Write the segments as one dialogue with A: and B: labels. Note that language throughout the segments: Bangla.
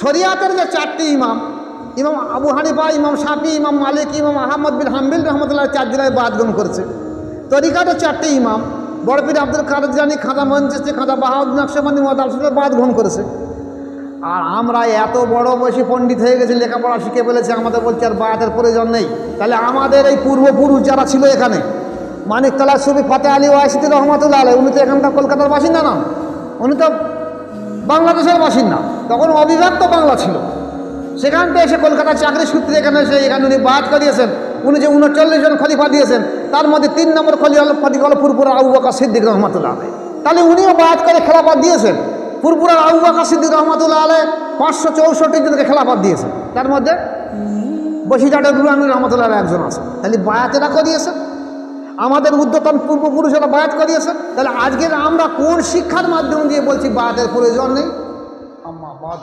A: শরিয়াতের যে চারটি ইমাম, ইমাম আবু হানিফা, ইমাম শাফি, ইমাম মালিক, ইমাম আহমদ বিন হাম্বল রহমতুল্লাহ 4 জেলায় বায়াত গ্রহণ করেছে। তরিকাতের চারটি ইমাম, বড় পীর আব্দুল কাদের জিলানী, খাজা মঈন চিশতি, খাজা বাহাউদ্দিন নকশবন্দি, মুহাম্মদ আল-সুন্নাহ বায়াত গ্রহণ করেছে। আর আমরা এত বড় বয়সী পণ্ডিত হয়ে গেছি, লেখাপড়া শিখে ফেলেছে, আমাদের বলছে আর বায়াতের প্রয়োজন নেই। তাহলে আমাদের এই পূর্বপুরুষ যারা ছিল এখানে, মানিকতলা সুফি ফাতে আলী ওয়াইসিতি রহমতুল্লাহ আলাইহি, উনি তো এখানকার কলকাতার বাসিন্দা না, উনি তো বাংলাদেশের বাসিন্দা। তখন অবিভক্ত বাংলা ছিল, সেখান থেকে এসে কলকাতার চাকরি সূত্রে এখানে এসে এখানে উনি বায়াত করিয়েছেন। উনি যে 39 জন খলিফা দিয়েছেন, তার মধ্যে 3 নম্বর খলিফা হল ফুরফুরার আবু বকর সিদ্দিক রহমতুল্লাহ আলাইহি। তাহলে উনিও বায়াত করে খেলাফত দিয়েছেন। ফুরফুরার আবু বকর সিদ্দিক রহমতুল্লাহ আলাইহি 564 জনকে খেলাফত দিয়েছেন, তার মধ্যে বসিরহাটের নূর আমিন রহমতুল্লাহ আলাইহি একজন আছে। তাহলে বায়াতেরা করিয়েছেন, আমাদের উদ্যতন পূর্বপুরুষেরা বায়াত করিয়েছেন। তাহলে আজকে আমরা কোন শিক্ষার মাধ্যম দিয়ে বলছি বায়াতের প্রয়োজন নেই? আম্মা বাদ,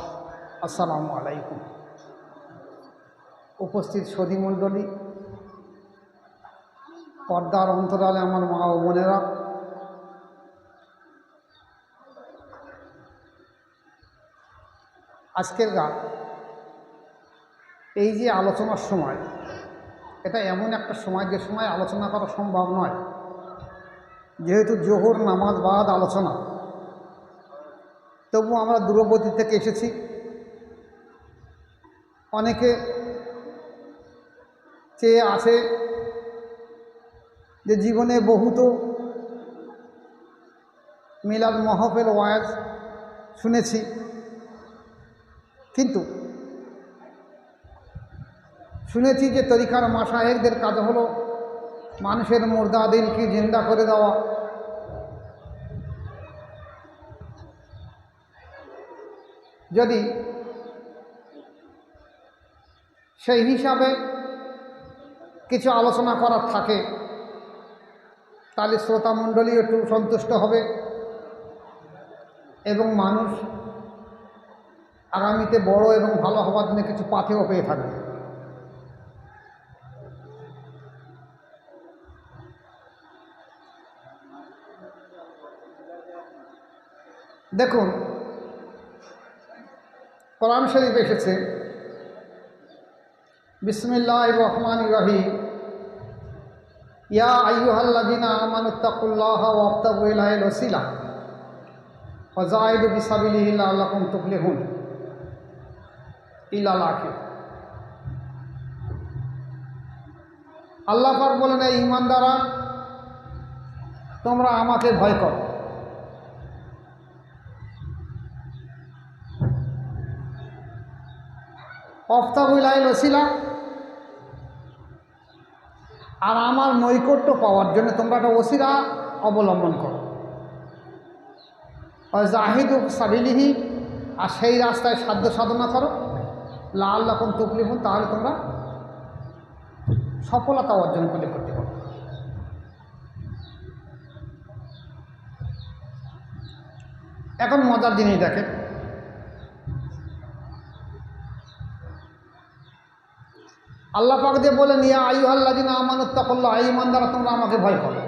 A: আসসালামু আলাইকুম। উপস্থিত সদী মণ্ডলী, পর্দার অন্তরালে আমার মা ও বোনেরা, আজকের গান এই যে আলোচনার সময়, এটা এমন একটা সময় যে সময় আলোচনা করা সম্ভব নয়, যেহেতু জোহর নামাজ বাদ আলোচনা। তবু আমরা দূরবর্তী থেকে এসেছি। অনেকে চেয়ে আছে যে জীবনে বহুত মিলাদ মাহফিল ওয়াজ শুনেছি, কিন্তু শুনেছি যে তরিকার মাশায়েখদের কাজ হলো মানুষের মুর্দা দিলকে জিন্দা করে দেওয়া। যদি সেই হিসাবে কিছু আলোচনা করার থাকে, তাহলে শ্রোতামণ্ডলী একটু সন্তুষ্ট হবে এবং মানুষ আগামীতে বড় এবং ভালো হওয়ার জন্য কিছু পাথেও পেয়ে থাকবে। দেখুন, কোরআন শরীফ এসেছে বিসমিল্লাহির রহমানির রহিম, ইয়া আইয়ুহাল্লাযীনা আমানুত্তাকুল্লাহা ওয়াবতাগু ইলাইহিল ওয়াসিলা ওয়াজাহিদু বিসাবিলিহি লাআল্লাকুম তুফলিহুন ইলাল আখির। আল্লাহ পাক বলেন, এই ঈমানদাররা, তোমরা আমাকে ভয় করো। ওয়াবতাগু ইলাইহিল ওয়াসিলা, আর আমার নৈকট্য পাওয়ার জন্য তোমরা একটা ওসিলা অবলম্বন করো। জাহিদু সাবিলিহি, আর সেই রাস্তায় সাধ্য সাধনা করো। লাআল্লাকুম তুফলিহুন, তাহলে তোমরা সফলতা অর্জন করতে পারো। এখন মজার জিনিস দেখেন, আল্লাহ পাক দিয়ে বলেন, ইয়া আইয়ুহাল্লাযীনা আমানুত্তাকুল্লাহ, এই ঈমানদাররা, তোমরা আমাকে ভয় করো।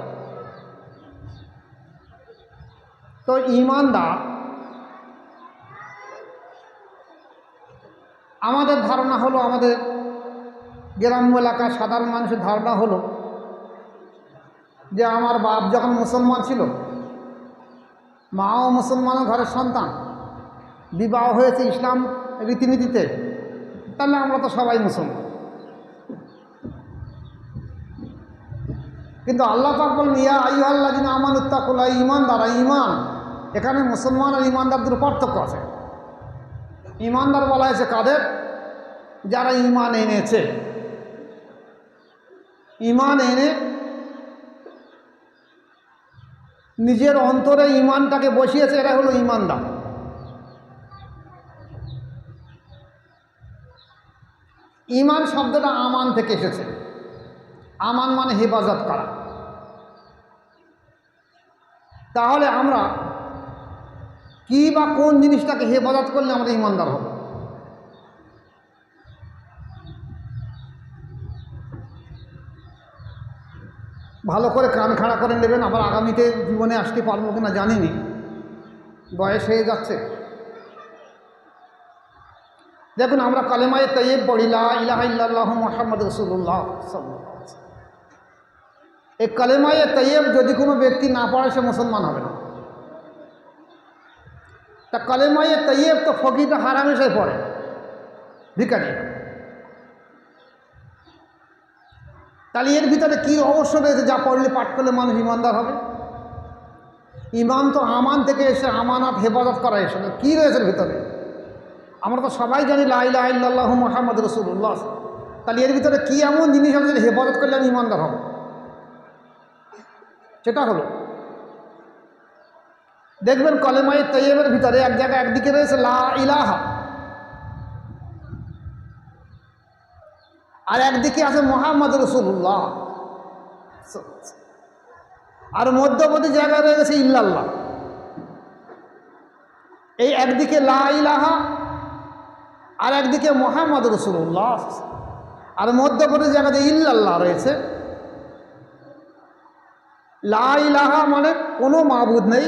A: তো ঈমানদার, আমাদের ধারণা হলো, আমাদের গ্রাম্য এলাকার সাধারণ মানুষের ধারণা হলো যে আমার বাপ যখন মুসলমান ছিল, মাও মুসলমানের ঘরের সন্তান, বিবাহ হয়েছে ইসলাম রীতিনীতিতে, তাহলে আমরা তো সবাই মুসলমান। কিন্তু আল্লাহ পাক বলেন, ইয়া আইয়ুহাল্লাযীনা আমানুত্তাকুল্লাহ, ঈমানদার, ঈমান, এখানে মুসলমান আর ঈমানদারদের পার্থক্য আছে। ঈমানদার বলা হয়েছে কাদের? যারা ঈমান এনেছে, ঈমান এনে নিজের অন্তরে ঈমানটাকে বসিয়েছে, এরা হলো ঈমানদার। ঈমান শব্দটা আমান থেকে এসেছে। আমান মানে হেফাজত করা। তাহলে আমরা কি বা কোন জিনিসটাকে হেফাজত করলে আমরা ঈমানদার হব? ভালো করে কান খাড়া করে নেবেন। আবার আগামীতে জীবনে আসতে পারবো কিনা জানিনি, বয়স হয়ে যাচ্ছে। দেখুন আমরা কালেমায়ে তাইয়্যিব পড়ি, লা ইলাহা ইল্লাল্লাহু মুহাম্মাদুর রাসূলুল্লাহ সাল্লাল্লাহু আলাইহি ওয়াসাল্লাম। এই কালেমায়ে তাইয়্যিব যদি কোনো ব্যক্তি না পড়ে সে মুসলমান হবে না। তা কালেমায়ে তাইয়্যিব তো ফকিরটা হারামেশাই পড়ে, ভিখারি। তাহলে এর ভিতরে কী অবশ্য রয়েছে যা পড়লে পাঠ করলে মানুষ ইমানদার হবে? ইমান তো আমান থেকে এসে আমানত হেফাজত করা এসে, কী রয়েছে এর ভিতরে? আমরা তো সবাই জানি লা ইলাহা ইল্লাল্লাহু মুহাম্মাদুর রাসূলুল্লাহ। তাহলে এর ভিতরে কী এমন জিনিস আছে যেটা হেফাজত করলে আমি ইমানদার হব? সেটা হলো দেখবেন কালেমায়ে তাইয়্যিবের ভিতরে এক জায়গায় একদিকে রয়েছে লা ইলাহা, আর একদিকে আছে মুহাম্মাদুর রাসূলুল্লাহ, আর মধ্যবর্তী জায়গায় রয়ে গেছে ইল্লাল্লাহ। এই একদিকে লা ইলাহা আর একদিকে মুহাম্মাদুর রাসূলুল্লাহ, আর মধ্যবর্তী জায়গাতে ইল্লাল্লাহ রয়েছে। লা ইলাহা মানে কোনো মাবুদ নেই,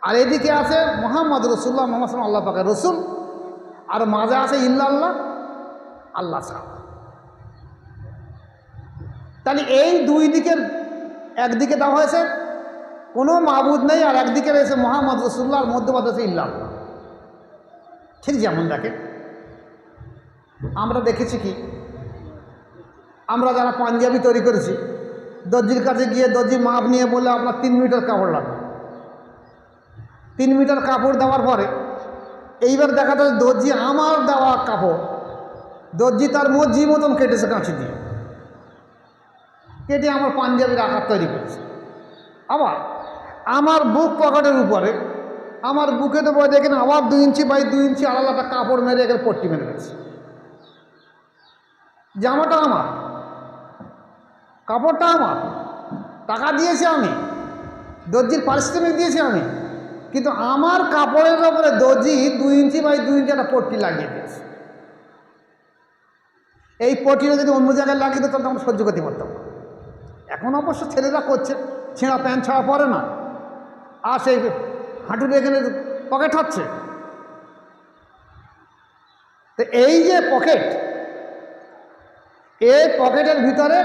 A: আর এদিকে আছে মুহাম্মাদুর রাসূলুল্লাহ, মুহাম্মদ সাল্লাল্লাহু আল্লাহ পাকের রসুল, আর মাঝে আছে ইল্লাল্লাহ, আল্লাহ ছাড়া। তাহলে এই দুই দিকের একদিকে দেওয়া হয়েছে কোনো মাবুদ নেই, আর একদিকে রয়েছে মুহাম্মদ রাসূলুল্লাহ, আর মধ্যবর্তী আছে ইল্লাল্লাহ। ঠিক যেমন দেখেন আমরা দেখেছি কি, আমরা যারা পাঞ্জাবি তৈরি করেছি, দর্জির কাছে গিয়ে দর্জি মাপ নিয়ে বলে আপনার 3 মিটার কাপড় লাগবে। 3 মিটার কাপড় দেওয়ার পরে এইবার দেখা যাচ্ছে দর্জি আমার দেওয়া কাপড় দর্জি তার মর্জি মতন কেটেছে, কাঁচি দিয়ে কেটে আমার পাঞ্জাবির আকার তৈরি করেছে। আবার আমার বুক পকেটের উপরে, আমার বুকের উপরে দেখেন আবার 2 ইঞ্চি বাই 2 ইঞ্চি আলাদা কাপড় মেরে এখানে পট্টি মেরে গেছে। জামাটা আমার, কাপড়টা আমার, টাকা দিয়েছি আমি, দর্জির পারিশ্রমিক দিয়েছি আমি, কিন্তু আমার কাপড়ের উপরে দর্জি 2 ইঞ্চি বাই 2 ইঞ্চি একটা পট্টি লাগিয়ে দিয়েছে। এই পট্টিটা যদি অন্য জায়গায় লাগিয়ে দিত তাহলে আমরা সহ্য করতে পারতাম না। এখন অবশ্য ছেলেরা করছে, ছেঁড়া প্যান্ট ছাড়া পরে না, আর সেই হাঁটুর এখানে পকেট হচ্ছে। তো এই যে পকেট, এই পকেটের ভিতরে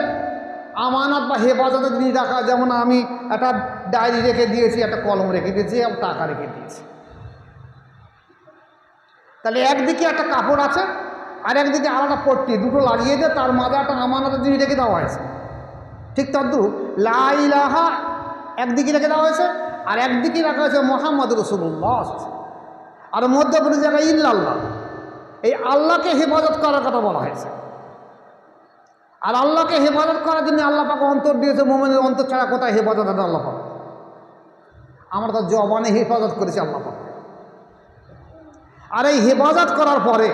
A: আমানত বা হেফাজতের জিনিস রাখা, যেমন আমি একটা ডায়েরি রেখে দিয়েছি, একটা কলম রেখে দিয়েছি, এবং টাকা রেখে দিয়েছি। তাহলে একদিকে একটা কাপড় আছে আর একদিকে আলাদা পট্টি, দুটো লাগিয়ে দিয়ে তার মাঝে একটা আমানতের জিনিস রেখে দেওয়া হয়েছে। ঠিক তদ্রূপ লা ইলাহা একদিকে রেখে দেওয়া হয়েছে, আর একদিকে রাখা হয়েছে মুহাম্মাদুর রাসূলুল্লাহ, আর মধ্যবর্তী জায়গায় ইল্লাল্লাহ। এই আল্লাহকে হেফাজত করার কথা বলা হয়েছে। আর আল্লাহকে হেফাজত করার জন্য আল্লাহ পাক অন্তর দিয়েছে। মুমিনের অন্তর ছাড়া কোথায় হেফাজত আছে আল্লাহ পাক? আমরা তো জবানে হেফাজত করেছি আল্লাহ পাক। আর এই হেফাজত করার পরে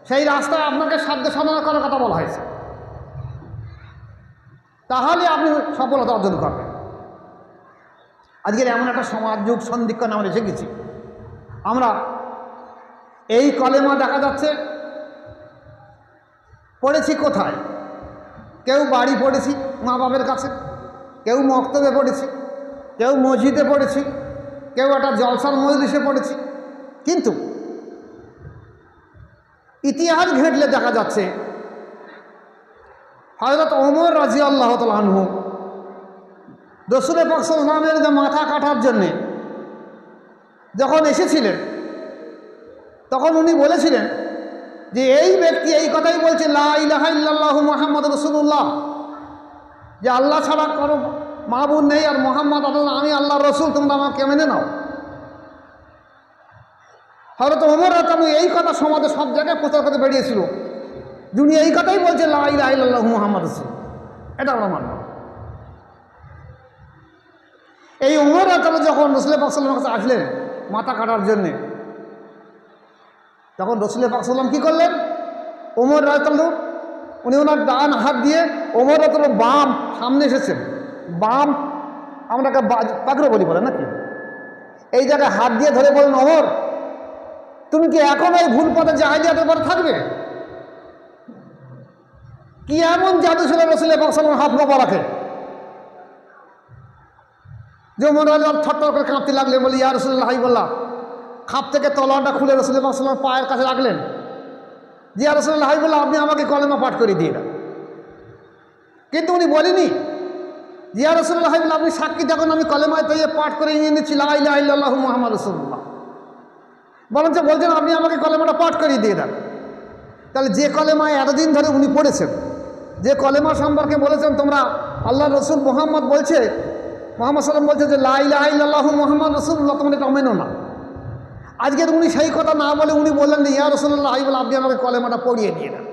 A: সেই রাস্তায় আপনাকে সাধ্য সাধনা করার কথা বলা হয়েছে, তাহলে আপনি সফলতা অর্জন করবেন। আজকের এমন একটা সমাজ যুগ সন্ধিক্ষণ আমরা এসে গেছি, আমরা এই কলেমা দেখা যাচ্ছে পড়েছি কোথায়? কেউ বাড়ি পড়েছি মা বাবার কাছে, কেউ মক্তবে পড়েছি, কেউ মসজিদে পড়েছি, কেউ একটা জলসার মজলিসে পড়েছি। কিন্তু ইতিহাস ঘেঁটলে দেখা যাচ্ছে হযরত ওমর রাদিয়াল্লাহু তাআলা আনহু রাসূল পাক সাল্লাল্লাহু আলাইহি ওয়াসাল্লামের মাথা কাটার জন্যে যখন এসেছিলেন, তখন উনি বলেছিলেন যে এই ব্যক্তি এই কথাই বলছে লা ইলাহা ইল্লাল্লাহু মুহাম্মাদুর রাসূলুল্লাহ, যে আল্লাহ ছাড়া কোনো মাবুদ নেই, আর মুহাম্মদ আল্লাহ, আমি আল্লাহর রসুল, তোমরা আমাকে মেনে নাও। হযরত ওমর রাদিয়াল্লাহু এই কথা সমাজে সব জায়গায় প্রচার করতে বেরিয়েছিল, যিনি এই কথাই বলছে লা ইলাহা ইল্লাল্লাহু মুহাম্মাদুর রাসূল, এটা আমরা মানব। এই ওমর রাদিয়াল্লাহু যখন রাসূল পাক সাল্লাল্লাহু আলাইহি ওয়াসাল্লামের কাছে আসলেন মাথা কাটার জন্যে, তখন রাসূল পাক সাল্লাল্লাহু আলাইহি ওয়াসাল্লাম কী করলেন? ওমর রাদিয়াল্লাহু উনি ওনার ডান হাত দিয়ে, ওমর রাদিয়াল্লাহু বাম সামনে এসেছেন, বাম আমরাকে পাগড়ো বলি বলে নাকি, এই জায়গায় হাত দিয়ে ধরে বলেন, ওমর তুমি কি এখন এই ভুল পথে জাহেলিয়াতের পরে থাকবে? কি এমন জাদু ছিল রসুলের পাক সাল্লাল্লাহু হাত মোবারকে যে মনে হলো থরথর করে কাঁপতে লাগলেন, বলি ইয়া রাসূলুল্লাহ হাবিবাল্লাহ, খাপ থেকে তলোয়ারটা খুলে রসুলের পাক সাল্লাল্লাহু পায়ের কাছে রাখলেন, যে ইয়া রাসূলুল্লাহ হাবিবাল্লাহ আপনি আমাকে কলেমা পাঠ করে দিয়ে দেন। কিন্তু উনি বলেনি ইয়া রাসূলুল্লাহ হাবিবাল্লাহ আপনি সাক্ষী দেখুন আমি কলেমায় তৈয়ে পাঠ করে নিয়ে নিচ্ছি লা ইলাহা ইল্লাল্লাহু মুহাম্মাদুর রাসূলুল্লাহ, বরঞ্চ বলছেন আপনি আমাকে কলেমাটা পাঠ করিয়ে দিয়ে দেন। তাহলে যে কলেমায় এতদিন ধরে উনি পড়েছেন, যে কলেমা সম্পর্কে বলেছেন তোমরা আল্লাহ রসুল মোহাম্মদ বলছে, মোহাম্মদ সাল্লাম বলছে যে লা ইলাহা ইল্লাল্লাহু মুহাম্মাদুর রাসূলুল্লাহ, তোমরা এটা মেনো না। আজকের উনি সেই কথা না বলে উনি বললেন ইয়া রাসূলুল্লাহ হাবিবাল্লাহ আপনি আমাকে কলেমাটা পড়িয়ে দিয়ে দেন।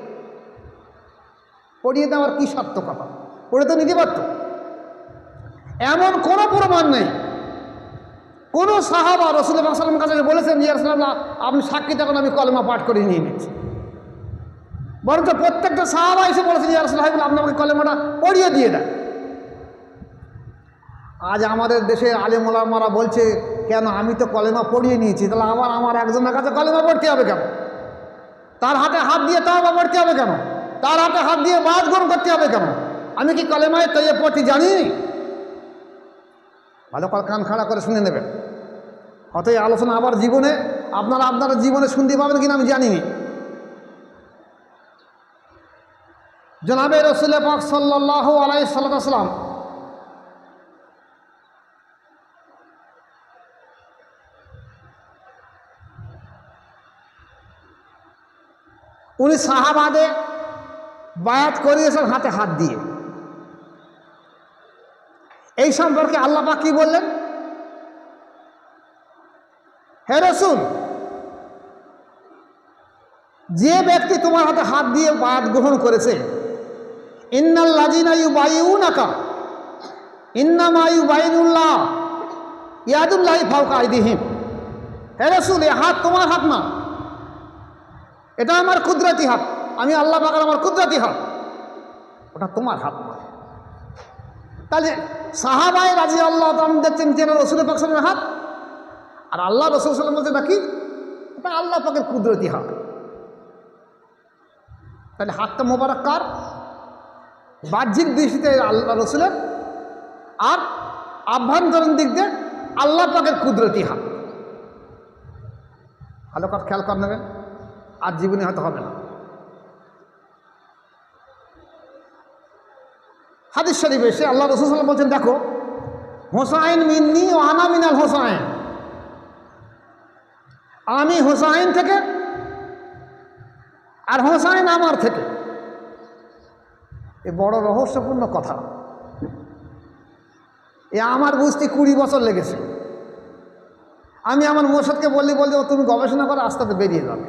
A: পড়িয়ে দেওয়ার কি সার্থকতা? পড়ে তো নিতে পারত। এমন কোনো প্রমাণ নেই কোনো সাহাবা রাসূলুল্লাহ সাল্লাল্লাহু আলাইহি ওয়াসাল্লামের কাছে বলেছেন ইয়া রাসূলুল্লাহ আপনি সাক্ষী থাকুন আমি কলেমা পাঠ করে নিয়ে নিচ্ছি। বরঞ্চ প্রত্যেকটা সাহাবা এসে বলেছেন ইয়া রাসূলুল্লাহ আপনি আমাকে কলেমাটা পড়িয়ে দিয়ে দেন। আজ আমাদের দেশের আলেম ওলামারা বলছে কেন আমি তো কলেমা পড়িয়ে নিয়েছি, তাহলে আবার আমার একজনের কাছে কলেমা পড়তে হবে কেন? তার হাতে হাত দিয়ে তাওবা পড়তে হবে কেন? তার হাতে হাত দিয়ে বাদ গ্রহণ করতে হবে কেন? আমি কি কলেমায় তৈয়ে পড়তে জানি? ভালো করে কান খাড়া করে শুনে নেবেন। হয়তো এই আলোচনা আবার জীবনে আপনারা জীবনে শুনতে পাবেন কিনা আমি জানিনি। জনাবে রাসূল পাক সাল্লাল্লাহু আলাইহি সাল্লাম উনি সাহাবাদের বায়াত করিয়েছেন হাতে হাত দিয়ে। এই সম্পর্কে আল্লাহ পাক কি বললেন? হে রাসূল, যে ব্যক্তি তোমার হাতে হাত দিয়ে বায়াত গ্রহণ করেছে, ইন্নাল্লাযীনা ইউবাইউনাকা ইন্নামা ইউবাইনুল্লাহ ইয়াদুল্লাহি ফাওকা আইদিহিম। হে রাসূল, এই হাত তোমার হাত না, এটা আমার কুদরতি হাত, আমি আল্লাহ পাকের আমার কুদরতি হাত, ওটা তোমার হাত না। তাহলে সাহাবায়ে রাদিয়াল্লাহু তাআলা দেখছেন যে রাসূল পাক সাল্লাল্লাহু আলাইহি ওয়াসাল্লামের হাত, আর আল্লাহ রাসূল সাল্লাল্লাহু আলাইহি ওয়াসাল্লাম বলছেন নাকি এটা আল্লাহ পাকের কুদরতি হাত। তাহলে হাতটা মোবারক কার? বাহ্যিক দৃষ্টিতে আল্লাহ রসুলের, আর আভ্যন্তরীণ দিক দিয়ে আল্লাহ পাকের কুদরতি হাত। ভালো করে খেয়াল করে নেবেন, আর জীবনে হয়তো হবে না। হাদিস শরীফে এসে আল্লাহ রাসূল সাল্লাল্লাহু আলাইহি ওয়াসাল্লাম বলছেন দেখো হোসাইন মিন্নি ও আনা মিনাল হোসাইন, আমি হোসাইন থেকে আর হোসাইন আমার থেকে। এ বড় রহস্যপূর্ণ কথা। এ আমার বুঝতে 20 বছর লেগেছে। আমি আমার মোর্শেদকে বললে তুমি গবেষণা করো, আস্তে আস্তে বেরিয়ে যাবে।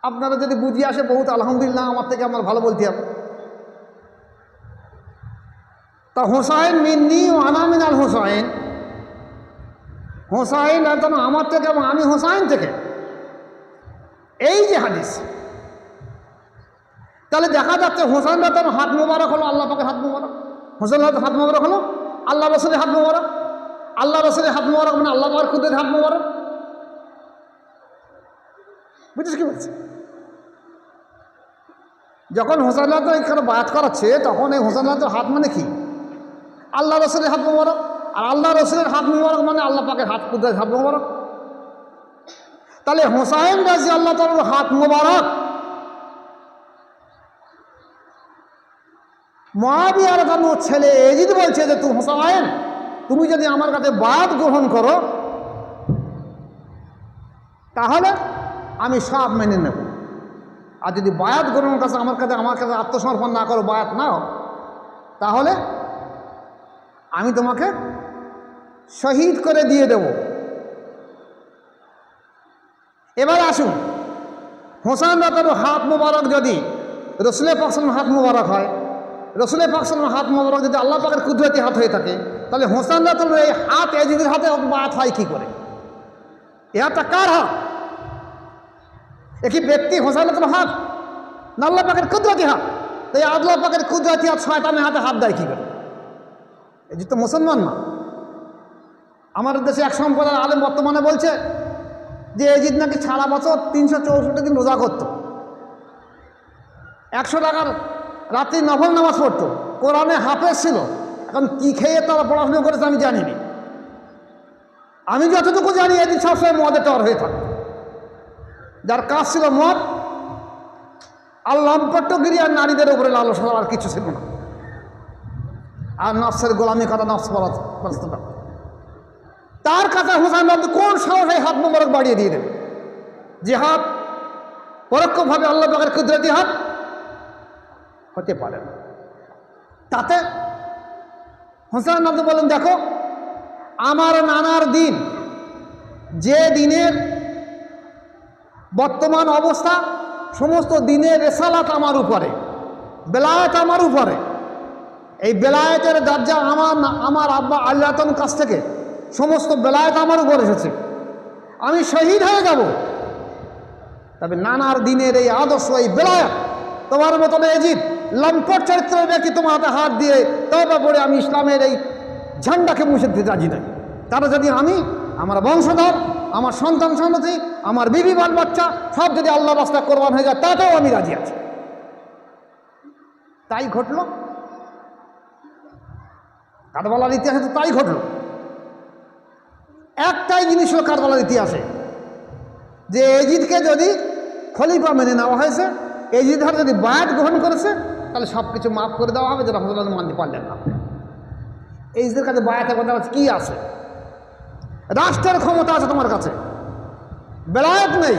A: আপনারা যদি বুঝিয়ে আসে বহুত আলহামদুলিল্লাহ, আমার থেকে আমার ভালো বলতে হবে। তা হোসাইন মিন্নি ও আনা মিনাল হোসাইন, হোসাইন আমার থেকে এবং আমি হোসাইন থেকে, এই যে হাদিস। তাহলে দেখা যাচ্ছে হোসাইন রাতের হাত মোবারক হলো আল্লাহ পাকের হাত মোবারক, হোসাইন রাতের হাত মোবারক হলো আল্লাহ রসুলের হাত মোবারক, আল্লাহ রসুলের হাত মোবারক মানে আল্লাহ পাকের কুদরতের হাত মোবারক। বুঝছিস কি বলছে? যখন হোসাইন রাত এখানে বায়াত করাচ্ছে তখন এই হোসাইন রাতের হাত মানে কি? আল্লাহ রসুলের হাত মোবারক, আর আল্লাহ রসুলের হাত মোবারক মানে আল্লাহ পাকের হাত কুদরতের হাত মোবারক। তাহলে হোসাইন রাদিয়াল্লাহু তাআলার হাত মোবারক মুআবিয়া রাদিয়াল্লাহু আনহুর ছেলে এজিদ বলছে যে তুমি হোসাইন, তুমি যদি আমার কাছে বায়াত গ্রহণ করো তাহলে আমি সব মেনে নেব, আর যদি বায়াত গ্রহণের কাছে আমার কাছে আত্মসমর্পণ না করো, বায়াত নাও, তাহলে আমি তোমাকে শহীদ করে দিয়ে দেব। এবার আসুন, হোসাইন রাদিয়াল্লাহু হাত মোবারক যদি রাসূলের পাক সাল্লাল্লাহু হাত মোবারক হয়, রাসূলের পাক সাল্লাল্লাহু হাত মোবারক যদি আল্লাহ পাকের কুদরতি হাত হয়ে থাকে, তাহলে হোসাইন রাদিয়াল্লাহু এই হাত এজিদের হাতে বায়াত হয় কি করে? এ হাতটা কার হাত? একই ব্যক্তি হোসাইন রাদিয়াল্লাহু হাত না আল্লাহ পাকের কুদরতি হাত? তাই আল্লাহ পাকের কুদরতি হাত শয়তানের হাতে হাত দেয় কি করে? এই তো মুসলমান না। আমাদের দেশে এক সম্প্রদায়ের আলেম বর্তমানে বলছে যে এজিদ নাকি সারা বছর 364 দিন রোজা করত, 100 টাকার রাত্রি নফল নামাজ পড়তো, কোরআনে হাফেজ ছিল। এখন কি খেয়ে তারা পড়াশোনা করেছে আমি জানিনি। আমি যতটুকু জানি এদিন সবসময় মদে টর হয়ে থাকতো, যার কাজ ছিল মদ আর লম্পট্টগিরি আর নারীদের উপরে লালসা, আর কিছু ছিল না। আর নফসের গোলামি করা, নফস পরাস্ত। তার কাছে হুসাইন কোন সাহসে হাত মোবারক বাড়িয়ে দিয়ে দেবে? যে হাত পরোক্ষভাবে আল্লাহ পাকের কুদরতি হাত হতে পারে না। তাতে হুসাইন বলেন, দেখো আমার নানার দিন, যে দিনের বর্তমান অবস্থা, সমস্ত দিনের রেসালাত আমার উপরে, বেলায়েত আমার উপরে। এই বেলায়েতের দরজা আমার আব্বা আল্লাহর কাছ থেকে সমস্ত বেলায়েত আমার উপর এসেছে। আমি শহীদ হয়ে যাব, তবে নানার দিনের এই আদর্শ, এই বেলায়েত, তোমার মতন এজিদ লম্পট চরিত্রের ব্যক্তি তোমার হাতে হাত দিয়ে তওবা পড়ে আমি ইসলামের এই ঝান্ডাকে মুছে দিতে রাজি নই। তারা যদি আমি, আমার বংশধর, আমার সন্তান সন্ততি, আমার বিবি বাল বাচ্চা সব যদি আল্লাহ রাস্তায় কোরবান হয়ে যায়, তাতেও আমি রাজি আছি। তাই ঘটল কারবালার ইতিহাসে, তো তাই ঘটল। একটাই জিনিস হলো কারবালার ইতিহাসে, যে এজিদকে যদি খলিফা মেনে নেওয়া হয়েছে, এজিদ যদি বায়াত গ্রহণ করেছে, তাহলে সব কিছু মাফ করে দেওয়া হবে, যেটা হুজুর মানতে পারলেন না। এজিদের কাছে বায়াতের কথা কি আছে? রাষ্ট্রের ক্ষমতা আছে তোমার কাছে, বেলায়েত নেই,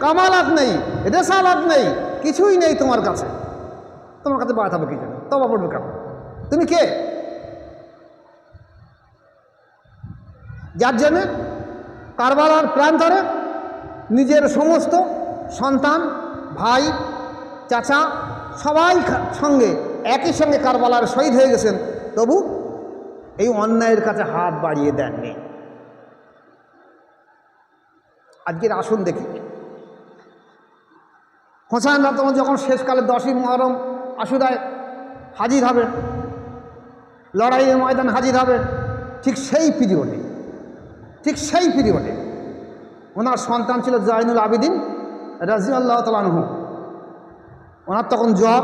A: কামালাত নেই, রেসালাত নেই, কিছুই নেই তোমার কাছে। তোমার কাছে বায়াত হবে কি জন্য? তওবা পড়বে কেন? তুমি কে? যার জন্যে কারবালার প্রান্তরে নিজের সমস্ত সন্তান, ভাই, চাচা সবাই সঙ্গে একই সঙ্গে কারবালার শহীদ হয়ে গেছেন, তবু এই অন্যায়ের কাছে হাত বাড়িয়ে দেননি। আজকের আসুন দেখি, হোসাইন রাতমা যখন শেষকালে 10ই মুহররম আশুরায় হাজির হবে, লড়াইয়ের ময়দান হাজির হবে, ঠিক সেই পিরিয়ডে ওনার সন্তান ছিল জয়নুল আবেদিন রাদিয়াল্লাহু তাআলা আনহু। ওনার তখন জ্বর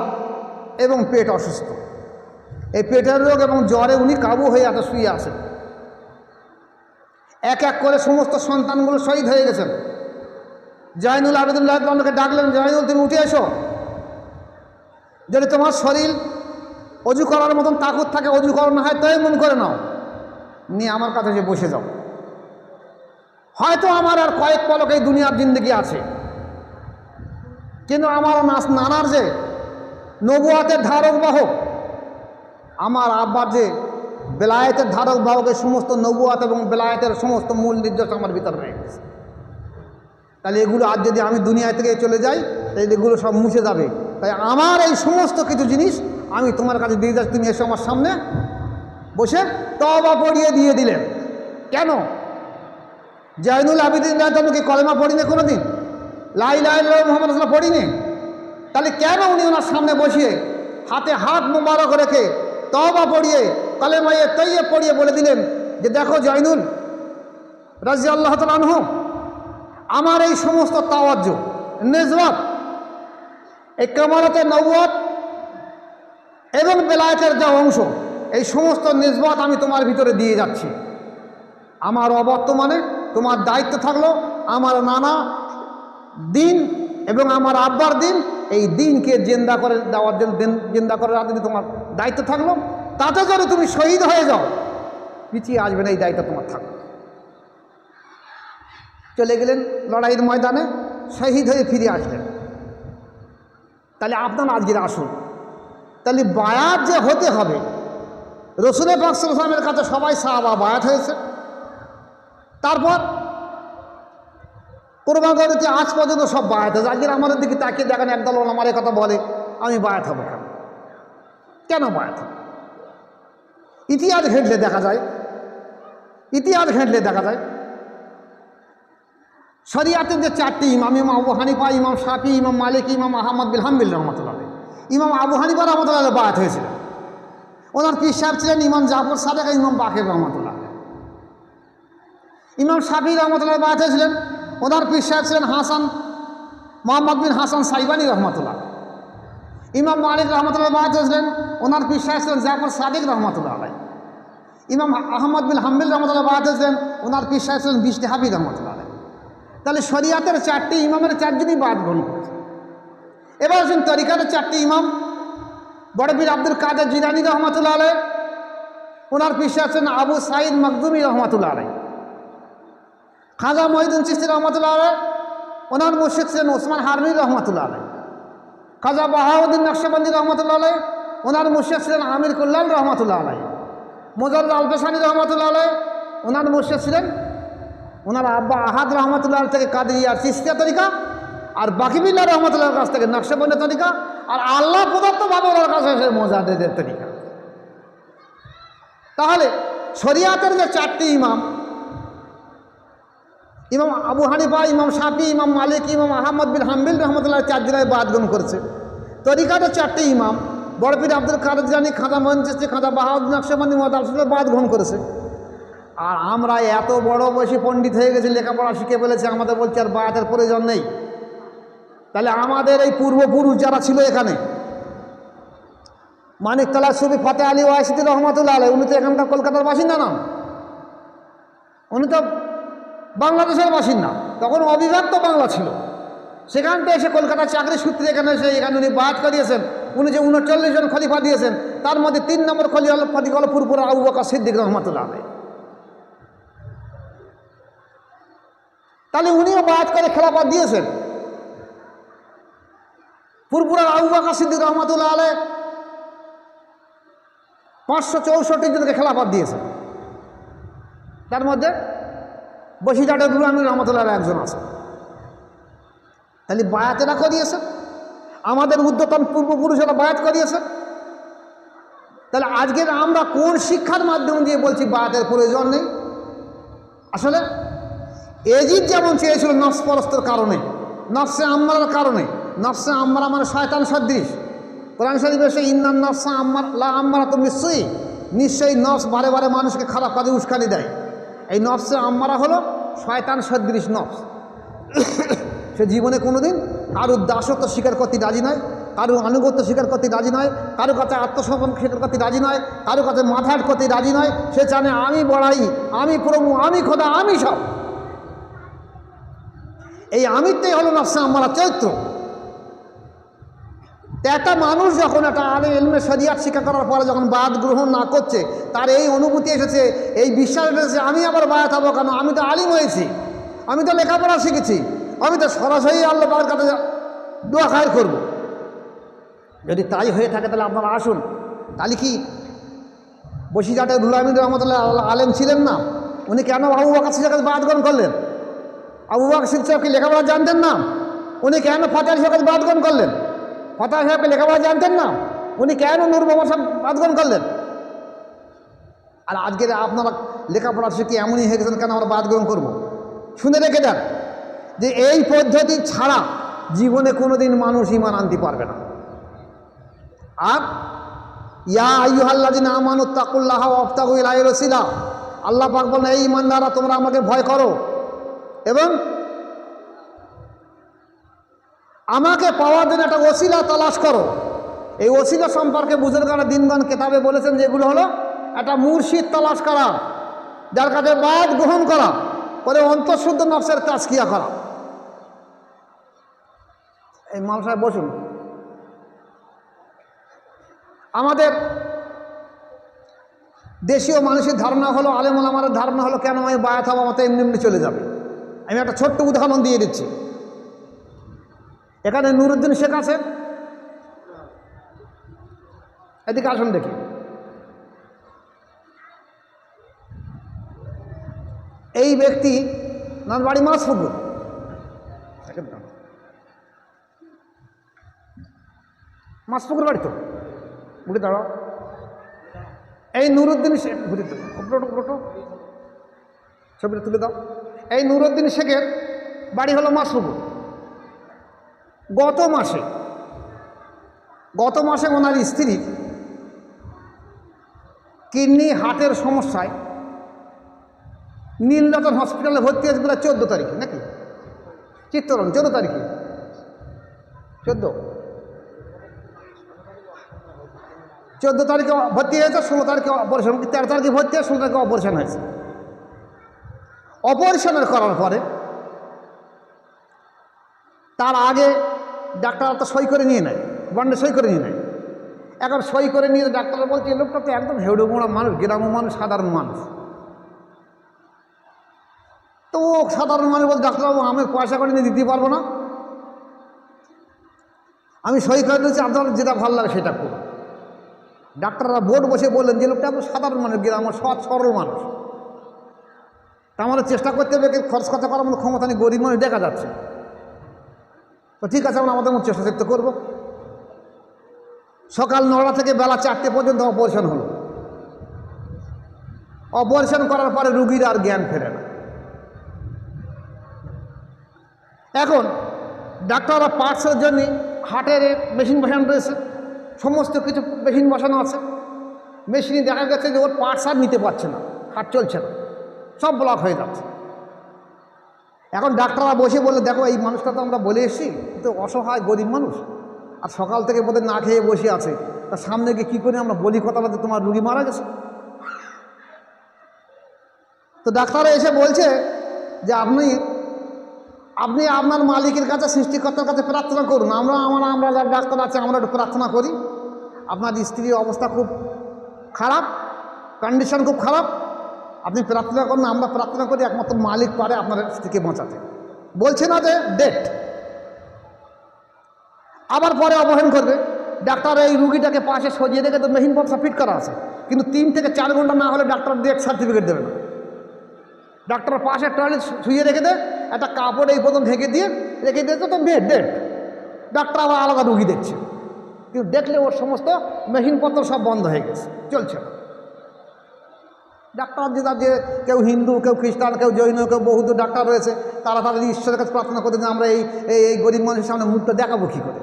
A: এবং পেট অসুস্থ। এই পেটের রোগ এবং জ্বরে উনি কাবু হয়ে এত শুয়ে আছেন। এক এক করে সমস্ত সন্তানগুলো শহীদ হয়ে গেছেন। জয়নুল আবেদিন রাদিয়াল্লাহু ডাকলেন, জয়নুল তুমি উঠে এসো, যদি তোমার শরীর অজু করার মতন তাকত থাকে, অজু করা না হয় তাই মন করে নাও, নিয়ে আমার কাছে যে বসে যাও। হয়তো আমার আর কয়েক পলক এই দুনিয়ার জিন্দগি আছে, কিন্তু আমার নানার যে নবুয়াতের ধারক বাহক, আমার আব্বার যে বেলায়েতের ধারক বাহক, এই সমস্ত নবুয়াত এবং বেলায়েতের সমস্ত মূল নির্দেশ আমার ভিতরে রয়ে গেছে। তাহলে এগুলো আজ যদি আমি দুনিয়া থেকে চলে যাই, তাহলে এগুলো সব মুছে যাবে। তাই আমার এই সমস্ত কিছু জিনিস আমি তোমার কাছে দিয়ে যাচ্ছি, তুমি এসে আমার সামনে বসে তওবা পড়িয়ে দিয়ে দিলেন। কেন? জয়নুল আবেদিন রাদিয়াল্লাহু কি কলেমা পড়িনি কোনোদিন? লা ইলাহা ইল্লাল্লাহ মুহাম্মাদুর রাসূলুল্লাহ পড়িনি? তাহলে কেন উনি ওনার সামনে বসিয়ে হাতে হাত মোবারক রেখে তওবা পড়িয়ে কলেমায়ে তাইয়্যিব পড়িয়ে বলে দিলেন যে দেখো জয়নুল রাদিয়াল্লাহু তাআলা আনহু, আমার এই সমস্ত তাওয়াজ্জু, নিসবত, এই কামালাতে নবুয়ত এবং বেলায়েতের যে অংশ, এই সমস্ত নিসবত আমি তোমার ভিতরে দিয়ে যাচ্ছি। আমার অবর্তমানে তোমার দায়িত্ব থাকলো আমার নানা দিন এবং আমার আব্বার দিন, এই দিনকে জিন্দা করে দেওয়ার জন্য, জিন্দা করে রাখতে তোমার দায়িত্ব থাকলো। তাতে যদি তুমি শহীদ হয়ে যাও, পিছিয়ে আসবে না, এই দায়িত্ব তোমার থাকবে। চলে গেলেন লড়াইয়ের ময়দানে, শহীদ হয়ে ফিরে আসলেন। তাহলে আপনার আজকের আসুন, তাহলে বায়াত যে হতে হবে, রসুল পাক সাল্লাল্লাহু আলাইহি ওয়াসাল্লামের কাছে সবাই সাহাবা বায়াত হয়েছে। তারপর কোরবান করতে আজ পর্যন্ত সব বায়াত হয়েছে। আজকের আমাদের দিকে তাকিয়ে দেখেন, একদল আমার কথা বলে আমি বায়াত হবো কেন? কেন বায়াত হব? ইতিহাস ঘেঁটলে দেখা যায়, শরিয়াতের যে 4টি ইমাম, ইমাম আবু হানিফা, ইমাম শাফি, ইমাম মালিক, ইমাম আহমদ বিন হাম্বল রহমতুল্লাহ। ইমাম আবু হানিফা রহমতুল্লাহ বায়াত হয়েছিলেন। ওনার পীর সাহেব ছিলেন ইমাম জাফর সাদেক, ইমাম বাকের রহমতুল্লাহ। ইমাম শাফি রহমতুল্লাহ বায়াত হয়েছিলেন ওনার পীর সাহেব ছিলেন হাসান মোহাম্মদ বিন হাসান সাইবানি রহমতুল্লাহ। ইমাম মালিক রহমতুল্লাহ বাদ হয়েছিলেন, ওনার পীর সাহেব ছিলেন জাফর সাদিক রহমতুল্লাহ আলাই। ইমাম আহমদ বিন হাম্বিল রহমতুল্লাহ বাদ হয়েছিলেন, ওনার পীর সাহেব ছিলেন বিশটি হাবিব রহমতুল্লাহ আলাই। তাহলে শরিয়াতের 4টি ইমামের 4জনই বাদ গ্রহণ করেছে। এবার আছেন তরিকাতের 4টি ইমাম। বড় পীর আব্দুল কাদের জিলানী রহমতুল্লাহ আলাই, ওনার পীর সাহেব ছিলেন আবু সাঈদ মখদুমি রহমতুল্লাহ আলাই। খাজা মহিউদ্দিন চিশতি রহমতুল্লাহ আলাই, ওনার মুর্শিদ ছিলেন ওসমান হারমি রহমতুল্লাহ আলাই। খাজা বাহাউদ্দিন নকশবন্দি রহমতুল্লাহ আলাই, ওনার মুর্শিদ ছিলেন আমির কুল্লাল রহমতুল্লাহ আলাই। মোজাররদ আল-পেশানি রহমতুল্লাহ আলাই, ওনার মুর্শিদ ছিলেন ওনার আব্বা আহাদ রহমতুল্লাহ থেকে কাদেরিয়া চিশতিয়া তরিকা, আর বাকি বিল্লাহ রহমতুল্লাহর কাছ থেকে নকশবন্দি তরিকা, আর আল্লাহ প্রদত্তভাবে ওনার কাছে এসে মোজাদ্দেদের তরিকা। তাহলে শরিয়াতের যে 4টি ইমাম, ইমাম আবু হানিফা, ইমাম শাফি, ইমাম মালিক, ইমাম আহমদ বিন হাম্বিল রহমতুল্লাহ 4 জনের বাদ গ্রহণ করেছে। তরিকাতের 4টি ইমাম, বড় পীর আব্দুল কাদের জিলানী, খাজা মঈনুদ্দিন চিশতি, খাজা বাহাউদ্দিন নকশবন্দি, মুহাম্মদ আল-সুল্লাহ বাদ গ্রহণ করেছে। আর আমরা এত বড় বয়সী পণ্ডিত হয়ে গেছি, লেখাপড়া শিখে ফেলেছি, আমাদের বলছি আর বায়াতের প্রয়োজন নেই। তাহলে আমাদের এই পূর্বপুরুষ যারা ছিল এখানে, মানিকতলা সুফি ফতে আলী ওয়াইসিদি রহমতুল্লাহ আলাই, উনি তো এখানকার কলকাতার বাসিন্দা না, উনি তো বাংলাদেশের বাসিন্দা। তখন অবিভক্ত বাংলা ছিল, সেখান থেকে এসে কলকাতার চাকরি সূত্রে এখানে এসে এখানে উনি বায়াত করিয়েছেন। উনি যে 39 জন খলিফা দিয়েছেন, তার মধ্যে 3 নম্বর খলিফা হল পুরপুরা আবু বকর সিদ্দিক রহমতুল্লাহ আলাই। তাহলে উনিও বায়াত করে খেলাফত দিয়েছেন। পুরপুরার আবু বকর সিদ্দিক রহমতুল্লাহ আলাই 564 জনকে খেলাফত দিয়েছেন। তার মধ্যে বসিরহাটের রুহুল আমিন রহমতুল্লাহ একজন আছে। তাহলে বায়াতেরা করিয়েছেন, আমাদের ঊর্ধ্বতন পূর্বপুরুষেরা বায়াত করিয়েছেন। তাহলে আজকের আমরা কোন শিক্ষার মাধ্যম দিয়ে বলছি বায়াতের প্রয়োজন নেই? আসলে এজিদ যেমন চেয়েছিল নফস পরস্তর কারণে, নফসে আম্মারার কারণে। নফসে আম্মারা মানে শয়তান সদৃশ। কোরআন শরীফে এসে ইন্নান নফসা লা আম্মারাতুম বিসসুই, নিশ্চয়ই নফস বারে বারে মানুষকে খারাপ কাজে উস্কানি দেয়। এই নফসে আম্মারা হলো শয়তান সদৃশ নফস। সে জীবনে কোনোদিন কারোর দাসত্ব স্বীকার করতে রাজি নয়, কারোর আনুগত্য স্বীকার করতে রাজি নয়, কারো কাছে আত্মসমর্পণ স্বীকার করতে রাজি নয়, কারো কাছে মাথাট করতে রাজি নয়। সে জানে আমি বড়াই, আমি প্রভু, আমি খোদা, আমি সব। এই আমিত্বই হলো নফসে আম্মারা চরিত্র। একটা মানুষ যখন একটা আলে ইলমে শরিয়াত শিক্ষা করার পরে যখন বায়াত গ্রহণ না করছে, তার এই অনুভূতি এসেছে, এই বিশ্বাস এসেছে, আমি আবার বায়াত হবো কেন? আমি তো আলিম হয়েছি, আমি তো লেখাপড়া শিখেছি, আমি তো সরাসরি আল্লাহ পাকের কাছে দোয়া খায়ের করব। যদি তাই হয়ে থাকে তাহলে আপনারা আসুন। তাহলে কি বসিরহাটের রুহুল আমিন রহমতুল্লাহ আলেম ছিলেন না? উনি কেন আবু বকর সিদ্দিকের কাছে বায়াত গ্রহণ করলেন? আবু বকর সিদ্দিক কি লেখাপড়া জানতেন না? উনি কেন ফতে আলী সাহেবের কাছে বায়াত গ্রহণ করলেন? ফতে আলী সাহেবকে লেখাপড়া জানতেন না? উনি কেন নূর মোহাম্মদ সাহেব বায়াত গ্রহণ করলেন? আর আজকের আপনারা লেখাপড়া শিখে এমনই হয়ে গেছেন, কেন আমরা বায়াত গ্রহণ করবো? শুনে রেখে দেন যে এই পদ্ধতি ছাড়া জীবনে কোনোদিন মানুষ ঈমান আনতে পারবে না। আর ইয়া আইয়ুহাল্লাযিনা আমানুত্তাকুল্লাহা ওয়াবতাগু ইলাইহিল ওয়াসিলা, আল্লাহ পাক বলেন, এই ঈমানদাররা তোমরা আমাকে ভয় করো এবং আমাকে পাওয়ার জন্য একটা ওসিলা তালাশ করো। এই ওসিলা সম্পর্কে বুজুর্গানা দিনগান কেতাবে বলেছেন যেগুলো হলো একটা মুর্শিদ তালাশ করা, যার কাছে বায়াত গ্রহণ করা, পরে অন্তঃশুদ্ধ নফসের তাজকিয়া করা। এই মাল সাহেব বসুন। আমাদের দেশীয় মানুষের ধারণা হলো, আলেম ওলামার ধারণা হলো, কেন আমি বায়াত হবো, আমার তো এমনি এমনি চলে যাবে। আমি একটা ছোট্ট উদাহরণ দিয়ে দিচ্ছি। এখানে নুরুদ্দিন শেখ আছে, এদিকে আসুন দেখি। এই ব্যক্তি নাম বাড়ি মাছপুকুর, মাছপুকুর বাড়ি তো বুঝে দাঁড়াও। এই নুরুদ্দিন শেখ, বুঝে ছবিটা তুলে দাও। এই নুরুদ্দিন শেখের বাড়ি হলো মাছপুকুর। গত মাসে ওনার স্ত্রী কিডনি হার্টের সমস্যায় নীলরতন হসপিটালে ভর্তি হয়েছে 14 তারিখে, নাকি চিত্তরঞ্জন 14 তারিখে 14 তারিখে ভর্তি হয়েছে, 16 তারিখে অপারেশন, 13 তারিখে ভর্তি হয়ে 16 তারিখে অপারেশন হয়েছে। অপারেশনের করার পরে তার আগে ডাক্তার তো সই করে নিয়ে নেয়, বন্ডে সই করে নিয়ে নেয়। এখন সই করে নিয়ে ডাক্তাররা বলছে এই লোকটা তো একদম হেউড়ে মোড়া মানুষ, গ্রাম্য মানুষ, সাধারণ মানুষ। তো ও সাধারণ মানুষ বলছে ডাক্তারবাবু আমি পয়সা করে নিয়ে দিতে পারবো না, আমি সই করে দিচ্ছি, আপনার যেটা ভালো লাগে সেটা করুন। ডাক্তাররা বোর্ড বসে বললেন যে লোকটা একদম সাধারণ মানুষ, গ্রাম সৎ সরল মানুষ, তা আমাদের চেষ্টা করতে হবে খরচ খরচা করার মতো ক্ষমতা নেই, গরিব মানুষ দেখা যাচ্ছে। তো ঠিক আছে আমরা আমাদের মতো চেষ্টা চেষ্টা করবো। সকাল 9টা থেকে বেলা 4টে পর্যন্ত অপারেশন হলো। অপারেশন করার পরে রুগীর আর জ্ঞান ফেরে না। এখন ডাক্তাররা পার্টসের জন্য হার্টের মেশিন বসানো রয়েছে, সমস্ত কিছু মেশিন বসানো আছে। মেশিনে দেখা গেছে যে ওর পার্টস আর নিতে পারছে না, হার্ট চলছে না, সব ব্লক হয়ে যাচ্ছে। এখন ডাক্তাররা বসে বললে দেখো এই মানুষটা তো আমরা বলে এসেছি তো অসহায় গরিব মানুষ, আর সকাল থেকে বোধ না খেয়ে বসে আছে, তার সামনে গিয়ে কী করে আমরা বলি কথা বলতে তোমার রুগী মারা গেছে। তো ডাক্তাররা এসে বলছে যে আপনি আপনার মালিকের কাছে, সৃষ্টিকর্তার কাছে প্রার্থনা করুন। আমরা যারা ডাক্তার আছে আমরা একটু প্রার্থনা করি। আপনার স্ত্রীর অবস্থা খুব খারাপ, কন্ডিশন খুব খারাপ, আপনি প্রার্থনা করুন, আমরা প্রার্থনা করি, একমাত্র মালিক পারে আপনার স্ত্রীকে বাঁচাতে। বলছে না যে ডেট, আবার পরে অপারেশন করবে। ডাক্তার এই রুগীটাকে পাশে সজিয়ে রেখে তো মেশিন বক্সা ফিট করা আছে, কিন্তু 3 থেকে 4 ঘন্টা না হলে ডাক্তার ডেট সার্টিফিকেট দেবে না। ডাক্তার পাশে টয়লেট শুয়ে রেখে দেয়, একটা কাপড় এই প্রথম ঢেকে দিয়ে রেখে দিয়েছে তো ডেট। ডাক্তার আবার আলাদা রুগী দেখছে, কিন্তু দেখলে ওর সমস্ত মেশিনপত্র সব বন্ধ হয়ে গেছে, চলছে না। ডাক্তার যে কেউ হিন্দু, কেউ খ্রিস্টান, কেউ জৈন, কেউ বৌদ্ধ ডাক্তার রয়েছে, তারা তাদের ঈশ্বরের কাছে প্রার্থনা করতে যে আমরা এই গরিব মানুষের সামনে মুখটা দেখাবো কী করে,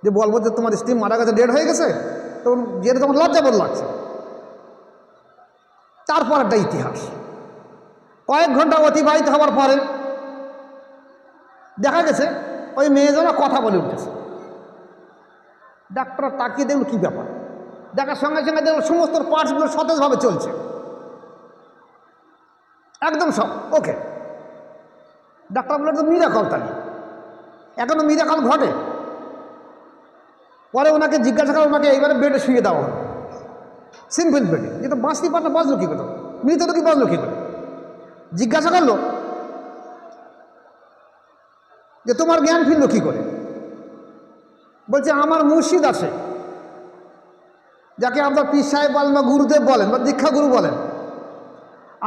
A: যে বলবো যে তোমার স্ত্রী মারা গেছে, ডেড হয়ে গেছে, তখন যেটা তোমার লজ্জাবোধ লাগছে। তারপর একটা ইতিহাস, কয়েক ঘন্টা অতিবাহিত হওয়ার পরে দেখা গেছে ওই মেয়েজনা কথা বলে উঠেছে। ডাক্তার তাকিয়ে দেখল কী ব্যাপার, দেখার সঙ্গে সঙ্গে দেখল সমস্ত পার্টসগুলো সতেজভাবে চলছে, একদম সব ওকে। ডাক্তার বলল তো মিরাকল, তাহলে এখনও মিরাকল ঘটে। পরে ওনাকে জিজ্ঞাসা করে, ওনাকে এইবারে বেডে শুয়ে দেওয়া হলো, সিম্পল বেডে, যেটা বাঁচতে পারলে বাঁচলো কী করে, মৃত তো কি বাঁচলো কী করে। জিজ্ঞাসা করলো যে তোমার জ্ঞান ফিরল কী করে। বলছে আমার মুর্শিদ আছে, যাকে আপনার পীর সাহেব বলেন বা গুরুদেব বলেন বা দীক্ষা গুরু বলেন,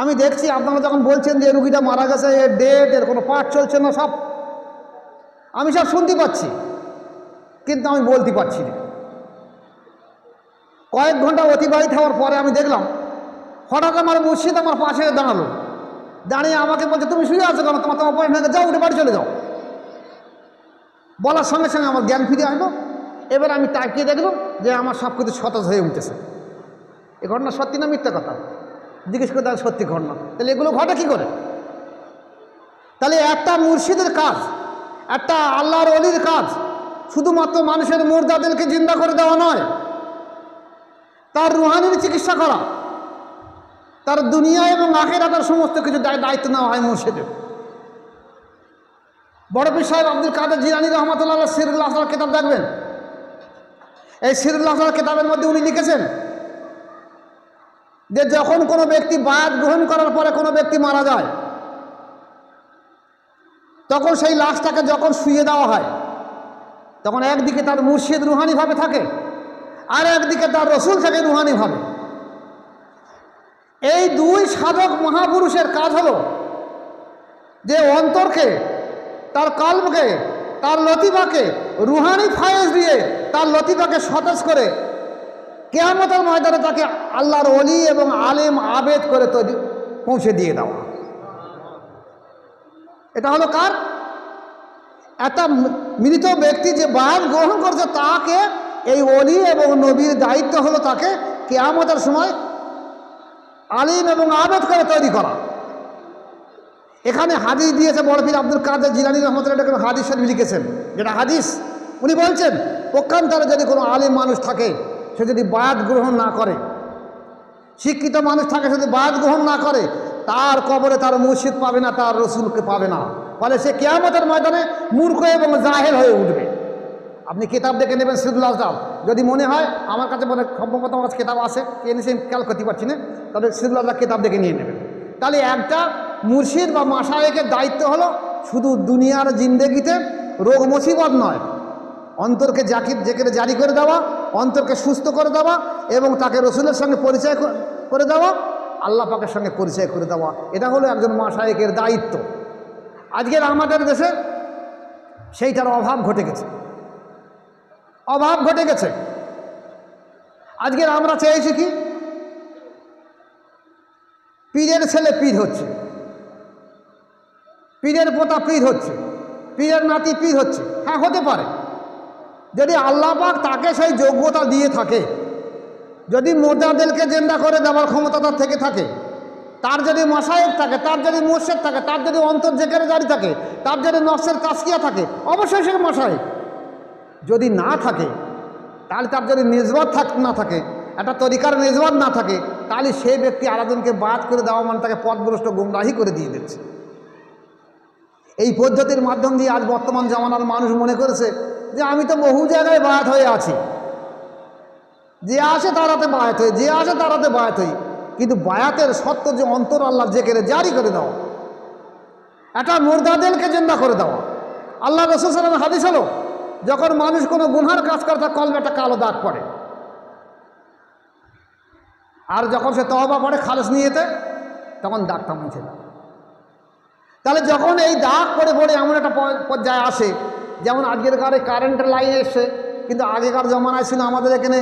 A: আমি দেখছি আপনারা যখন বলছেন যে রুগীটা মারা গেছে, এর ডেট, এর কোনো পাঠ চলছে না, সব আমি সব শুনতে পাচ্ছি, কিন্তু আমি বলতে পারছি না। কয়েক ঘন্টা অতিবাহিত হওয়ার পরে আমি দেখলাম হঠাৎ আমার মুর্শিদ আমার পাশে দাঁড়ালো, দাঁড়িয়ে আমাকে বলছে তুমি শুয়ে আছো কেন, তোমার অপারেশন হয়ে যাও, উঠে বাড়ি চলে যাও। বলার সঙ্গে সঙ্গে আমার জ্ঞান ফিরে আসলো। এবার আমি তাকিয়ে দেখলাম যে আমার সব কিছু সতেজ হয়ে উঠেছে। এই ঘটনা সত্যি না মিথ্যা কথা জিজ্ঞেস করে, তাহলে সত্যি ঘটনা, তাহলে এগুলো ঘটে কী করে? তাহলে একটা মুর্শিদের কাজ, একটা আল্লাহর ওলির কাজ শুধুমাত্র মানুষের মুর্দাদেরকে জিন্দা করে দেওয়া নয়, তার রুহানির চিকিৎসা করা, তার দুনিয়া এবং আখিরাতের সমস্ত কিছু দায়িত্ব নেওয়া হয় মুর্শিদের। বড় পীর সাহেব আব্দুল কাদের জিলানী রহমতুল্লাহ সিরুল আসরার কিতাব দেখবেন। এই সিরুল আসরার কিতাবের মধ্যে উনি লিখেছেন যে যখন কোনো ব্যক্তি বায়াত গ্রহণ করার পরে কোনো ব্যক্তি মারা যায়, তখন সেই লাশটাকে যখন শুয়ে দেওয়া হয়, তখন একদিকে তার মুর্শিদ রুহানিভাবে থাকে, আর একদিকে তার রসুল থাকে রুহানিভাবে। এই দুই সাধক মহাপুরুষের কাজ হলো যে অন্তরকে, তার কলবকে, তার লতিফাকে রুহানি ফায়েজ দিয়ে তার লতিফাকে সতেজ করে কিয়ামতের ময়দানে তাকে আল্লাহর ওলি এবং আলেম আবেদ করে পৌঁছে দিয়ে দেওয়া। এটা হলো কার? একটা মৃত ব্যক্তি যে বায়াত গ্রহণ করছে, তাকে এই ওলি এবং নবীর দায়িত্ব হলো তাকে কিয়ামতের সময় আলিম এবং আবেদ করে তৈরি করা। এখানে হাদিস দিয়েছে বড় পীর আব্দুল কাদের জিলানী রহমতুল্লাহ কোনো হাদিস শরীফ লিখেছেন, যেটা হাদিস উনি বলছেন পক্ষান্তরে যদি কোনো আলিম মানুষ থাকে, সে যদি বায়াত গ্রহণ না করে, শিক্ষিত মানুষ থাকে যদি বায়াত গ্রহণ না করে, তার কবরে তার মুর্শিদ পাবে না, তার রসুলকে পাবে না, ফলে সে কিয়ামতের ময়দানে মূর্খ এবং জাহেল হয়ে উঠবে। আপনি কিতাব দেখে নেবেন সিদুল আজহার, যদি মনে হয় আমার কাছে মনে সম্ভবত আমার কাছে কিতাব আছে, কে নিয়ে আমি খেয়াল করতে পারছি না, তবে সিদুল আজহার কিতাব দেখে নিয়ে নেবেন। তাহলে একটা মুর্শিদ বা মাশায়েখের দায়িত্ব হলো শুধু দুনিয়ার জিন্দেগিতে রোগ মুসিবত নয়, অন্তরকে জেকেরে জারি করে দেওয়া, অন্তরকে সুস্থ করে দেওয়া এবং তাকে রসুলের সঙ্গে পরিচয় করে দেওয়া, আল্লাহ পাকের সঙ্গে পরিচয় করে দেওয়া, এটা হলো একজন মাশায়েখের দায়িত্ব। আজকের আমাদের দেশে সেইটার অভাব ঘটে গেছে, অভাব ঘটে গেছে। আজকের আমরা চেয়েছি কি, পীরের ছেলে পীর হচ্ছে, পীরের পোতা পীর হচ্ছে, পীরের নাতি পীর হচ্ছে। হ্যাঁ, হতে পারে যদি আল্লাহ পাক তাকে সেই যোগ্যতা দিয়ে থাকে, যদি মোর্দাদেরকে জেন্দা করে দেওয়ার ক্ষমতা তার থেকে থাকে, তার যদি মাশায়েখ থাকে, তার যদি মুর্শিদ থাকে, তার যদি অন্তর জেকেরে জারি থাকে, তার যদি নফসের তাসকিয়া থাকে, অবশ্যই সে মাশায়েখ। যদি না থাকে, তাহলে তার যদি নিসবত না থাকে, একটা তরিকার নিসবত না থাকে, তাহলে সেই ব্যক্তি আরেকজনকে বাদ করে দেওয়া মানে তাকে পথভ্রষ্ট গুমরাহি করে দিয়ে দিচ্ছে। এই পদ্ধতির মাধ্যম দিয়ে আজ বর্তমান জামানার মানুষ মনে করেছে যে আমি তো বহু জায়গায় বায়াত হয়ে আছি, যে আসে তারাতে বায়াত হই, যে আসে তারাতে বায়াত হই, কিন্তু বায়াতের সত্য যে অন্তর আল্লাহ জেকেরে জারি করে দেওয়া, এটা মুর্দাদেরকে জিন্দা করে দেওয়া। আল্লাহ রাসূল সাল্লাল্লাহু আলাইহি ওয়াসাল্লাম হাদিস হলো, যখন মানুষ কোনো গুনহার কাজ করে তার কলবে একটা কালো দাগ পড়ে, আর যখন সে তওবা করে খালেস নিয়েতে, তখন দাগটা মুছে দেয়। তাহলে যখন এই দাগ পড়ে পড়ে এমন একটা পর্যায়ে আসে, যেমন আজকের কারে কারেন্টের লাইন এসছে, কিন্তু আগেকার জমানায় ছিল আমাদের এখানে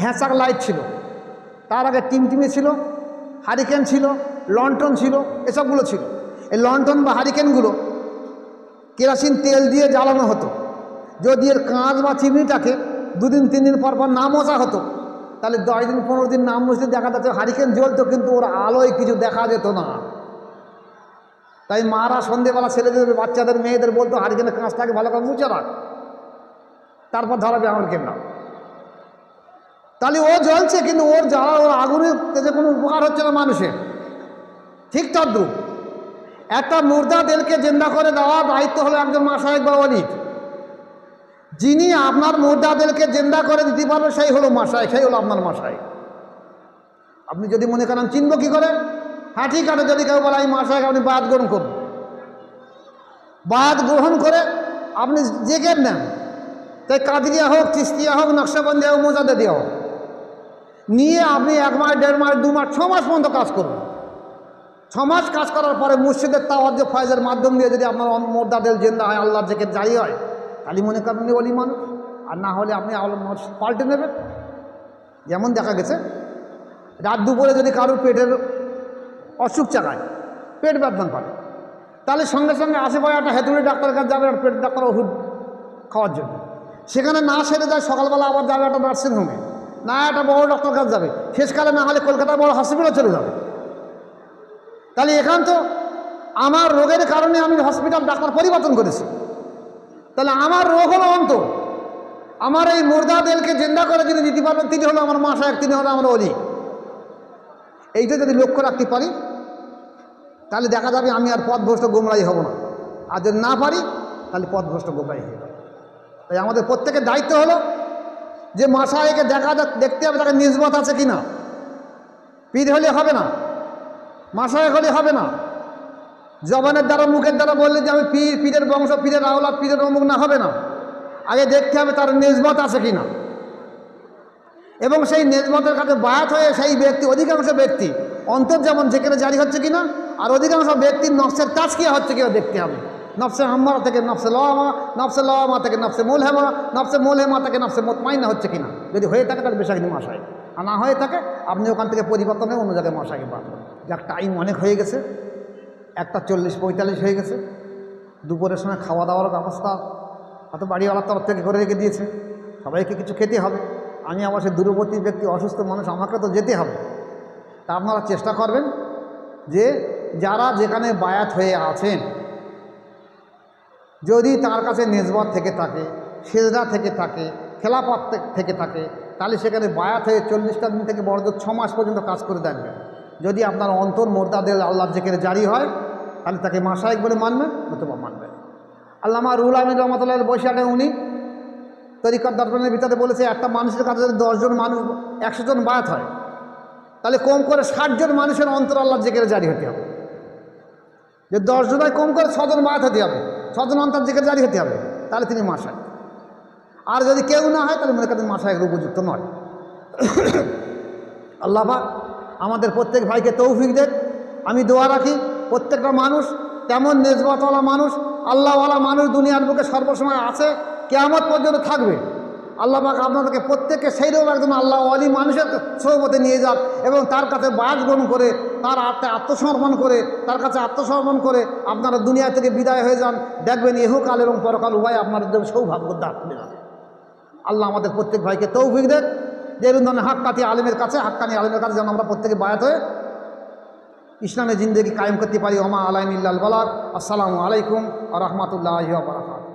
A: হ্যাঁচাক লাইট ছিল, তার আগে টিমটিমি ছিল, হারিকেন ছিল, লন্ঠন ছিল, এসবগুলো ছিল। এই লন্ঠন বা হারিকেনগুলো কেরোসিন তেল দিয়ে জ্বালানো হতো। যদি এর কাঁচ বা চিমনিটাকে 2 দিন 3 দিন পর পর না মোছা হতো, তাহলে 10 দিন 15 দিন না মুছতে দেখা যাচ্ছে হারিকেন জ্বলতো, কিন্তু ওর আলোয় কিছু দেখা যেত না। তাই মারা সন্ধেবেলা ছেলেদের, বাচ্চাদের, মেয়েদের বলতো হারিকেনের কাঁচটাকে ভালো করে মুছে রাখ, তারপর ধরাবে আমার কেনা। তাহলে ও জ্বলছে, কিন্তু ওর জ্বালা, ওর আগুনের তেজে কোনো উপকার হচ্ছে না মানুষের। ঠিক তদ্রুপ একটা মুর্দাদেরকে জিন্দা করে দেওয়া দায়িত্ব হলো একজন মাশায়েখ বা ওলি। যিনি আপনার মুর্দাদেরকে জিন্দা করে দিতে পারবে সেই হলো মাশায়েখ, সেই হলো আপনার মাশায়েখ। আপনি যদি মনে করেন চিনব কী করে, হ্যাঁ ঠিক আছে, যদি কেউ বলে আমি মাশায়েখ, আপনি বায়াত গ্রহণ করুন, বায়াত গ্রহণ করে আপনি জেকের নেন, তাই কাদিরিয়া হোক, চিস্তিয়া হোক, নকশবন্দিয়া হোক, মোজাদ্দেদিয়া হোক, নিয়ে আপনি 1 মাস, 1.5 মাস, 2 মাস, 6 মাস পর্যন্ত কাজ করুন। 6 মাস কাজ করার পরে মুর্শিদের তাওয়াজ্জুহ ফয়েজের মাধ্যম দিয়ে যদি আপনার মুর্দাদের জিন্দা হয়, আল্লাহর জেকের জারি হয়, তাহলে মনে করেন ওলি মানুষ। আর না হলে আপনি পাল্টে নেবেন। যেমন দেখা গেছে রাত দুপুরে যদি কারোর পেটের অসুখ চাকায়, পেট ব্যথা করে, তাহলে সঙ্গে সঙ্গে আশেপাশে একটা হেতুড়ি ডাক্তারের কাছে যাবে, পেট ডাক্তার ওষুধ খাওয়ার জন্য। সেখানে না সেরে যায়, সকালবেলা আবার যাবে একটা নার্সিংহোমে, না একটা বড় ডক্টর কাছে যাবে, শেষকালে না হলে কলকাতার বড় হসপিটালে চলে যাবে। তাহলে এখান তো আমার রোগের কারণে আমি হসপিটাল ডাক্তার পরিবর্তন করেছি। তাহলে আমার রোগ হলো অন্তর। আমার এই মুর্দাদেরকে জিন্দা করে যিনি দিতে পারবেন, তিনি হলো আমার মাশায়েখ, তিনি হলো আমার ওলি। এইটা যদি লক্ষ্য রাখতে পারি, তাহলে দেখা যাবে আমি আর পথভ্রষ্ট গোমরাহী হব না। আর যদি না পারি, তাহলে পথভ্রষ্ট গোমরাহী হয়ে যাবে। তাই আমাদের প্রত্যেকের দায়িত্ব হলো যে মাশায়েখকে দেখতে হবে তাকে নিসবত আছে কি না। পীর হলে হবে না, মাশায়েখ হলে হবে না। জবানের দ্বারা, মুখের দ্বারা বললে যে আমি পীর, পীরের বংশ, পীরের আওলাদ, পীরের অমুক, না, হবে না। আগে দেখতে হবে তার নিসবত আছে কি না, এবং সেই নিসবতের কাছে বায়াত হয়ে সেই ব্যক্তি, অধিকাংশ ব্যক্তি অন্তর যেমন যেখানে জারি হচ্ছে কিনা, আর অধিকাংশ ব্যক্তির নফসের তাজকিয়া হচ্ছে কিনা দেখতে হবে। নফসে হাম্মারা থেকে নফসে লওয়ামা, নফসে লওয়ামা থেকে নফসে মুলহেমা, নফসে মুলহেমা থেকে নফসে মুতমাইন্না হচ্ছে কিনা। যদি হয়ে থাকে তাহলে বেশাকিনি মাশায়েখ, আর না হয়ে থাকে আপনি ওখান থেকে পরিবর্তন হয়ে অন্য জায়গায় মাশায়েখ পাবেন। যাক, টাইম অনেক হয়ে গেছে, 1:40-45 হয়ে গেছে। দুপুরের সময় খাওয়া দাওয়ার ব্যবস্থা হয়তো বাড়িওয়ালার তরফ থেকে করে রেখে দিয়েছে, সবাইকে কিছু খেতে হবে। আমি আবার সে দূরবর্তী ব্যক্তি, অসুস্থ মানুষ, আমাকে তো যেতে হবে। তা আপনারা চেষ্টা করবেন যে যারা যেখানে বায়াত হয়ে আছেন যদি তার কাছে নেজবত থেকে থাকে, সেজদা থেকে থাকে, খেলাফত থেকে থাকে, তাহলে সেখানে বায়াত হয়ে 40টা দিন থেকে বড় 6 মাস পর্যন্ত কাজ করে দেখবেন। যদি আপনার অন্তর মোরতাদের আল্লাহর জিকিরে জারি হয় তাহলে তাকে মাশায়েখ বলে মানবেন, নতুবা মানবেন। আল্লামা রুহুল আমিন রহমতুল্লাহ বৈশাখে উনি তরিকত দর্পণের ভিতরে বলেছে, একটা মানুষের কাছে যদি 10 জন মানুষ 100 জন বায়াত হয় তাহলে কম করে 60 জন মানুষের অন্তর আল্লাহর জিকিরে জারি হতে হবে। যে 10 জনায় কম করে 6 জন বায়াত হতে হবে, 6 জন অন্তর জিকিরে জারি হতে হবে, তাহলে তিনি মাশায়েখ। আর যদি কেউ না হয় তাহলে মনে করেন মাশায়েখের উপযুক্ত নয়। আল্লাহ পাক আমাদের প্রত্যেক ভাইকে তৌফিক দেন। আমি দোয়া রাখি প্রত্যেকটা মানুষ তেমন নেজবতওয়ালা মানুষ, আল্লাহওয়ালা মানুষ দুনিয়ার বুকে সর্বসময় আছে, কিয়ামত পর্যন্ত থাকবে। আল্লাহ পাক আপনাদেরকে প্রত্যেককে সেই রকম একজন আল্লাহ ওয়ালি মানুষের সোহবতে নিয়ে যান এবং তার কাছে বায়াত গ্রহণ করে, তার আত্মসমর্পণ করে, তার কাছে আত্মসমর্পণ করে আপনারা দুনিয়া থেকে বিদায় হয়ে যান। দেখবেন ইহকাল এবং পরকাল উভয় আপনাদের জন্য সৌভাগ্য দান করে যাবে। আল্লাহ আমাদের প্রত্যেক ভাইকে তৌফিক দেন যে এরকম ধরনের হাক্কানি আলেমের কাছে যেন আমরা প্রত্যেকে বায়াত হয়ে ইসলামের জিন্দেগি কায়েম করতে পারি। ওমা আলাইহিল বালাগ। আসসালামু আলাইকুম ওয়া রাহমাতুল্লাহি ওয়া বারাকাতুহু।